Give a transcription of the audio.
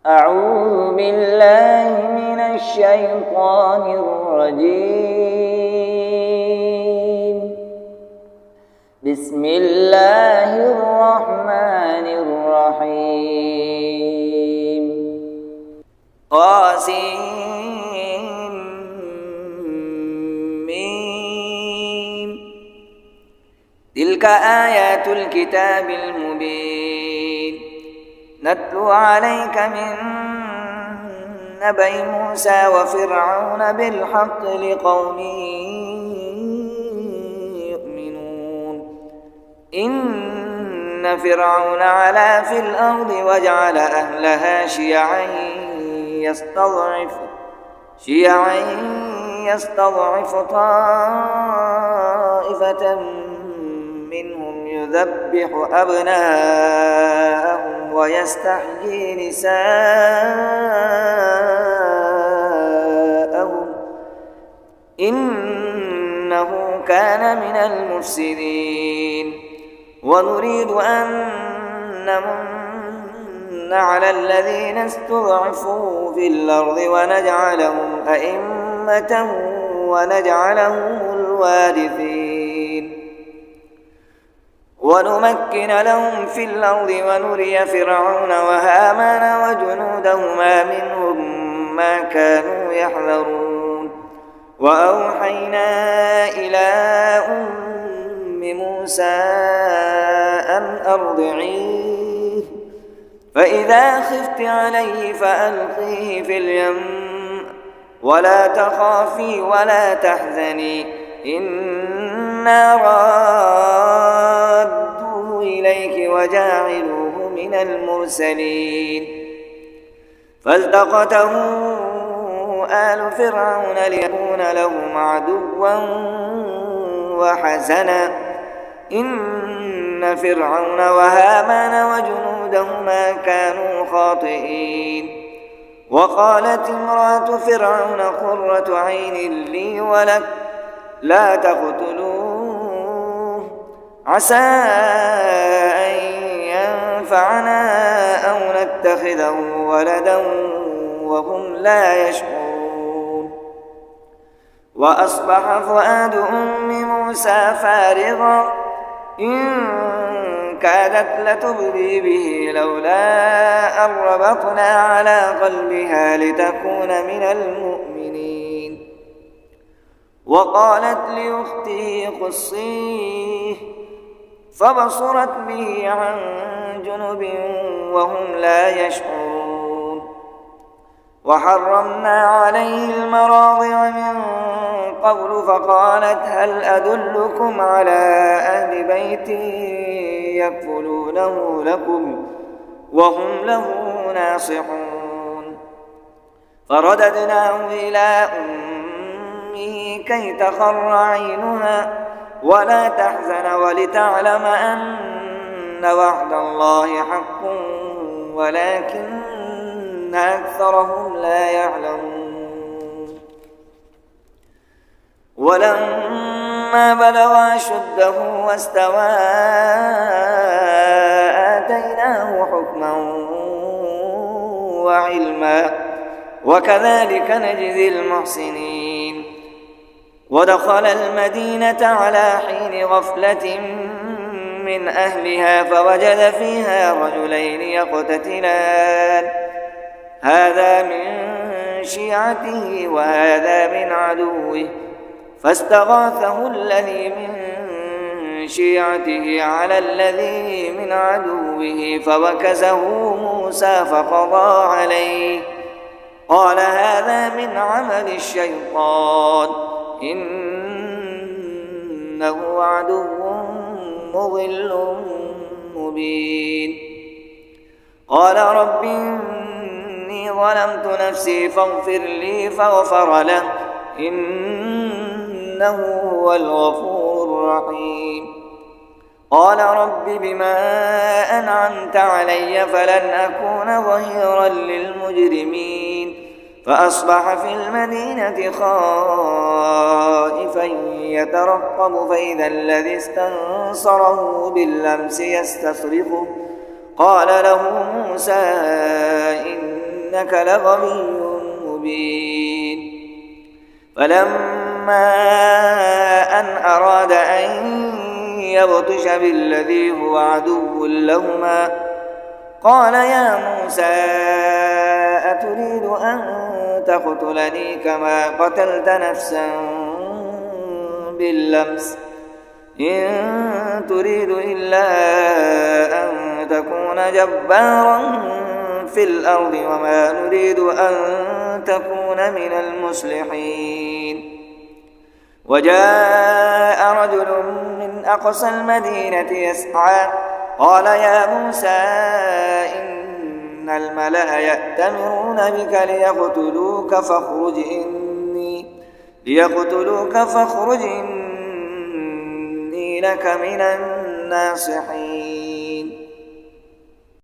أعوذ بالله من الشيطان الرجيم. بسم الله الرحمن الرحيم. طاسمين. تلك آيات الكتاب المبين نتلو عليك من نبأ موسى وفرعون بالحق لقوم يؤمنون. إن فرعون علا في الأرض وجعل أهلها شيعا يستضعف طائفة منهم يذبح أبناءهم ويستحيي نساءهم إنه كان من المفسدين. ونريد أن نمن على الذين استضعفوا في الأرض ونجعلهم أئمة ونجعلهم الوارثين ونمكن لهم في الأرض ونري فرعون وهامان وجنودهما منهم ما كانوا يحذرون. وأوحينا إلى أم موسى أن أرضعيه فإذا خفت عليه فألقيه في اليم ولا تخافي ولا تحزني إنا رادوه إليك وجاعلوه من المرسلين. فالتقطه آل فرعون ليكون لهم عدوا وحزنا إن فرعون وهامان وجنودهما كانوا خاطئين. وقالت امرأة فرعون قرة عين لي ولك لا تقتلوه عسى أن ينفعنا أو نتخذه ولدا وهم لا يشعرون. وأصبح فؤاد أم موسى فارغا إن كادت لتبدي به لولا أن ربطنا على قلبها لتكون من المؤمنين. وقالت لأخته قصيه فبصرت به عن جنب وهم لا يشعرون. وحرمنا عليه المراضع من قبل فقالت هل أدلكم على أهل بيت يكفلونه لكم وهم له ناصحون. فرددناه إلى أمه كي تقر عينها ولا تحزن ولتعلم أن وعد الله حق ولكن أكثرهم لا يعلمون. ولما بلغ أشده واستوى آتيناه حكما وعلما وكذلك نجزي المحسنين. ودخل المدينة على حين غفلة من أهلها فوجد فيها رجلين يقتتلان هذا من شيعته وهذا من عدوه فاستغاثه الذي من شيعته على الذي من عدوه فوكزه موسى فقضى عليه قال هذا من عمل الشيطان إنه عدو مضل مبين. قال رب إني ظلمت نفسي فاغفر لي فغفر له إنه هو الغفور الرحيم. قال رب بما أنعمت علي فلن أكون ظهيرا للمجرمين. فأصبح في المدينة خائفا يترقب فإذا الذي استنصره بالأمس يستصرخه قال له موسى إنك لغوي مبين. فلما أن أراد أن يبطش بالذي هو عدو لهما قال يا موسى أتريد أن تقتلني كما قتلت نفسا بالأمس إن تريد إلا أن تكون جبارا في الأرض وما نريد أن تكون من المصلحين. وجاء رجل من أقصى المدينة يسعى قال يا موسى إن الملأ يأتمرون بك ليقتلوك فاخرج إني لك من الناصحين.